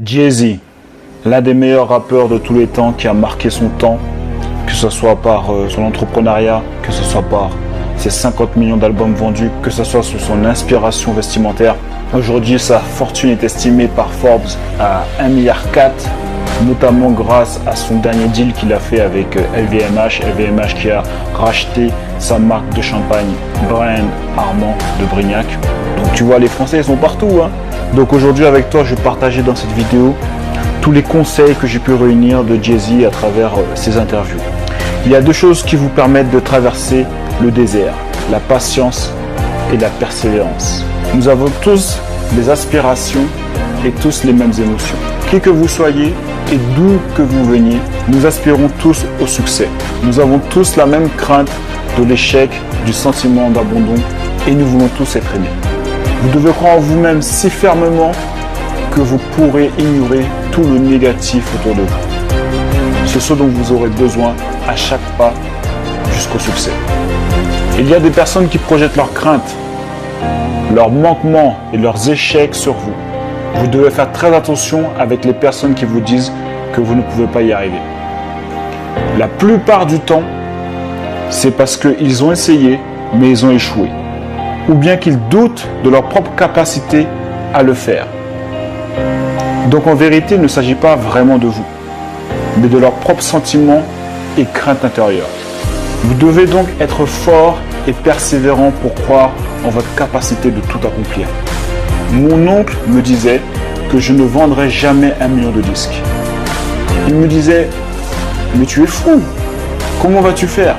Jay-Z, l'un des meilleurs rappeurs de tous les temps qui a marqué son temps, que ce soit par son entrepreneuriat, que ce soit par ses 50 millions d'albums vendus, que ce soit sur son inspiration vestimentaire. Aujourd'hui, sa fortune est estimée par Forbes à 1,4 milliard, notamment grâce à son dernier deal qu'il a fait avec LVMH. LVMH qui a racheté sa marque de champagne Brand Armand de Brignac. Donc tu vois, les Français ils sont partout, hein. Donc aujourd'hui avec toi, je vais partager dans cette vidéo tous les conseils que j'ai pu réunir de Jay-Z à travers ses interviews. Il y a deux choses qui vous permettent de traverser le désert, la patience et la persévérance. Nous avons tous des aspirations et tous les mêmes émotions. Qui que vous soyez et d'où que vous veniez, nous aspirons tous au succès. Nous avons tous la même crainte de l'échec, du sentiment d'abandon et nous voulons tous être aimés. Vous devez croire en vous-même si fermement que vous pourrez ignorer tout le négatif autour de vous. C'est ce dont vous aurez besoin à chaque pas jusqu'au succès. Il y a des personnes qui projettent leurs craintes, leurs manquements et leurs échecs sur vous. Vous devez faire très attention avec les personnes qui vous disent que vous ne pouvez pas y arriver. La plupart du temps, c'est parce qu'ils ont essayé, mais ils ont échoué. Ou bien qu'ils doutent de leur propre capacité à le faire. Donc en vérité, il ne s'agit pas vraiment de vous, mais de leurs propres sentiments et craintes intérieures. Vous devez donc être fort et persévérant pour croire en votre capacité de tout accomplir. Mon oncle me disait que je ne vendrais jamais 1 million de disques. Il me disait, mais tu es fou, comment vas-tu faire?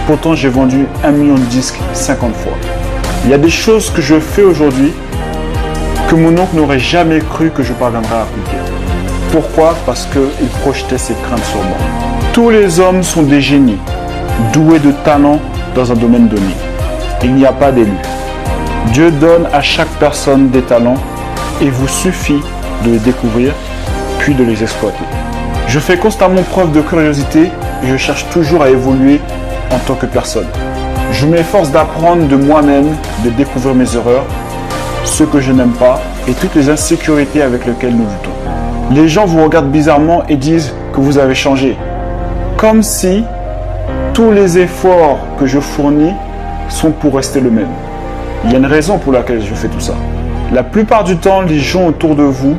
Pourtant j'ai vendu 1 million de disques 50 fois. Il y a des choses que je fais aujourd'hui que mon oncle n'aurait jamais cru que je parviendrais à accomplir. Pourquoi? Parce qu'il projetait ses craintes sur moi. Tous les hommes sont des génies, doués de talent dans un domaine donné. Il n'y a pas d'élu. Dieu donne à chaque personne des talents et il vous suffit de les découvrir puis de les exploiter. Je fais constamment preuve de curiosité et je cherche toujours à évoluer en tant que personne. Je m'efforce d'apprendre de moi-même, de découvrir mes erreurs, ce que je n'aime pas et toutes les insécurités avec lesquelles nous luttons. Les gens vous regardent bizarrement et disent que vous avez changé. Comme si tous les efforts que je fournis sont pour rester le même. Il y a une raison pour laquelle je fais tout ça. La plupart du temps, les gens autour de vous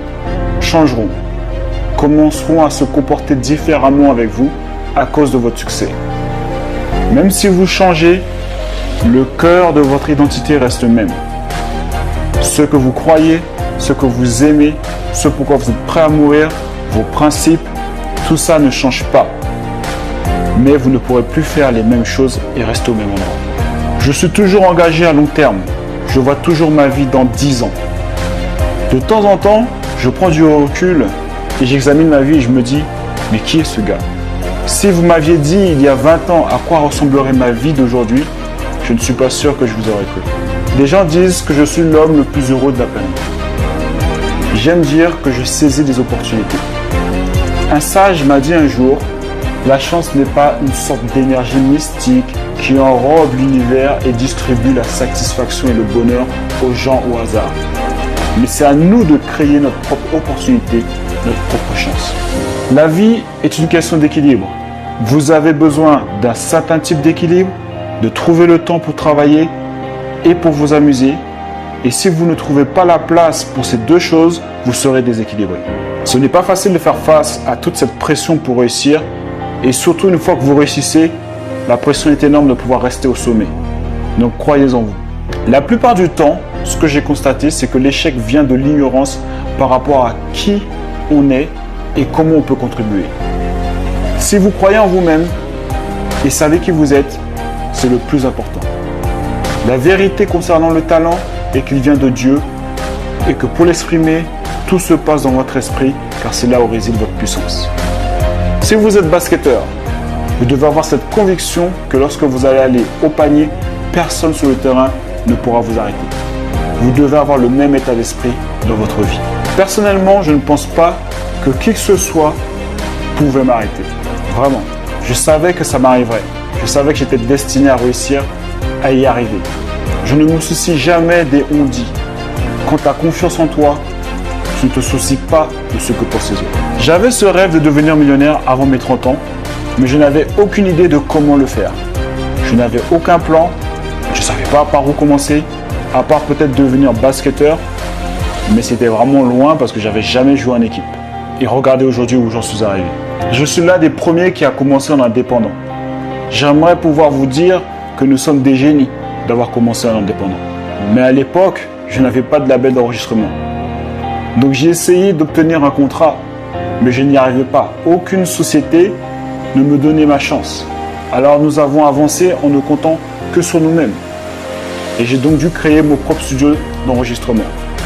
changeront, commenceront à se comporter différemment avec vous à cause de votre succès. Même si vous changez, le cœur de votre identité reste le même. Ce que vous croyez, ce que vous aimez, ce pourquoi vous êtes prêt à mourir, vos principes, tout ça ne change pas. Mais vous ne pourrez plus faire les mêmes choses et rester au même endroit. Je suis toujours engagé à long terme. Je vois toujours ma vie dans 10 ans. De temps en temps, je prends du recul et j'examine ma vie et je me dis, mais qui est ce gars? Si vous m'aviez dit il y a 20 ans à quoi ressemblerait ma vie d'aujourd'hui, je ne suis pas sûr que je vous aurais cru. Des gens disent que je suis l'homme le plus heureux de la planète. J'aime dire que je saisis des opportunités. Un sage m'a dit un jour, la chance n'est pas une sorte d'énergie mystique qui enrobe l'univers et distribue la satisfaction et le bonheur aux gens au hasard. Mais c'est à nous de créer notre propre opportunité, notre propre chance. La vie est une question d'équilibre. Vous avez besoin d'un certain type d'équilibre, de trouver le temps pour travailler et pour vous amuser. Et si vous ne trouvez pas la place pour ces deux choses, vous serez déséquilibré. Ce n'est pas facile de faire face à toute cette pression pour réussir. Et surtout, une fois que vous réussissez, la pression est énorme de pouvoir rester au sommet. Donc, croyez en vous. La plupart du temps, ce que j'ai constaté, c'est que l'échec vient de l'ignorance par rapport à qui on est et comment on peut contribuer. Si vous croyez en vous-même et savez qui vous êtes, c'est le plus important. La vérité concernant le talent est qu'il vient de Dieu et que pour l'exprimer, tout se passe dans votre esprit car c'est là où réside votre puissance. Si vous êtes basketteur, vous devez avoir cette conviction que lorsque vous allez aller au panier, personne sur le terrain ne pourra vous arrêter. Vous devez avoir le même état d'esprit dans votre vie. Personnellement, je ne pense pas que qui que ce soit pouvait m'arrêter. Vraiment. Je savais que ça m'arriverait. Je savais que j'étais destiné à réussir, à y arriver. Je ne me soucie jamais des on-dit. Quand tu as confiance en toi, Tu ne te soucies pas de ce que pensent les autres. J'avais ce rêve de devenir millionnaire avant mes 30 ans, mais je n'avais aucune idée de comment le faire. Je n'avais aucun plan, je ne savais pas par où commencer, à part peut-être devenir basketteur, mais c'était vraiment loin parce que j'avais jamais joué en équipe. Et regardez aujourd'hui où j'en suis arrivé. Je suis l'un des premiers qui a commencé en indépendant. J'aimerais pouvoir vous dire que nous sommes des génies d'avoir commencé en indépendant. Mais à l'époque, je n'avais pas de label d'enregistrement. Donc j'ai essayé d'obtenir un contrat, mais je n'y arrivais pas. Aucune société ne me donnait ma chance. Alors nous avons avancé en ne comptant que sur nous-mêmes. Et j'ai donc dû créer mon propre studio d'enregistrement.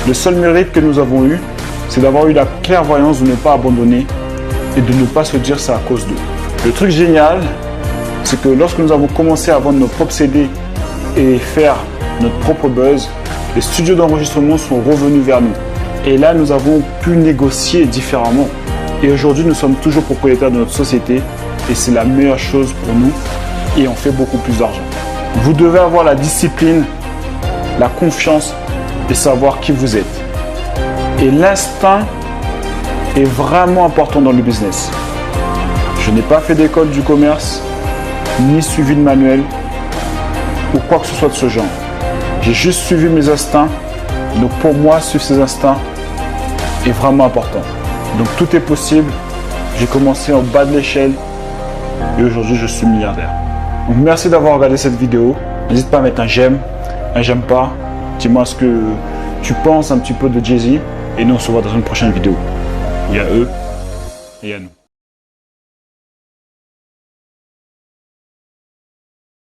Le seul mérite que nous avons eu, c'est d'avoir eu la clairvoyance de ne pas abandonner et de ne pas se dire c'est à cause d'eux. Le truc génial, c'est que lorsque nous avons commencé à vendre nos propres CD et faire notre propre buzz, les studios d'enregistrement sont revenus vers nous. Et là, nous avons pu négocier différemment. Et aujourd'hui, nous sommes toujours propriétaires de notre société et c'est la meilleure chose pour nous et on fait beaucoup plus d'argent. Vous devez avoir la discipline, la confiance et savoir qui vous êtes. Et l'instinct est vraiment important dans le business. Je n'ai pas fait d'école du commerce, ni suivi de manuel ou quoi que ce soit de ce genre. J'ai juste suivi mes instincts. Donc pour moi, suivre ces instincts est vraiment important. Donc tout est possible. J'ai commencé en bas de l'échelle et aujourd'hui je suis milliardaire. Donc merci d'avoir regardé cette vidéo. N'hésite pas à mettre un j'aime pas. Dis-moi ce que tu penses un petit peu de Jay-Z et nous on se voit dans une prochaine vidéo. Il y a eux et il y a nous.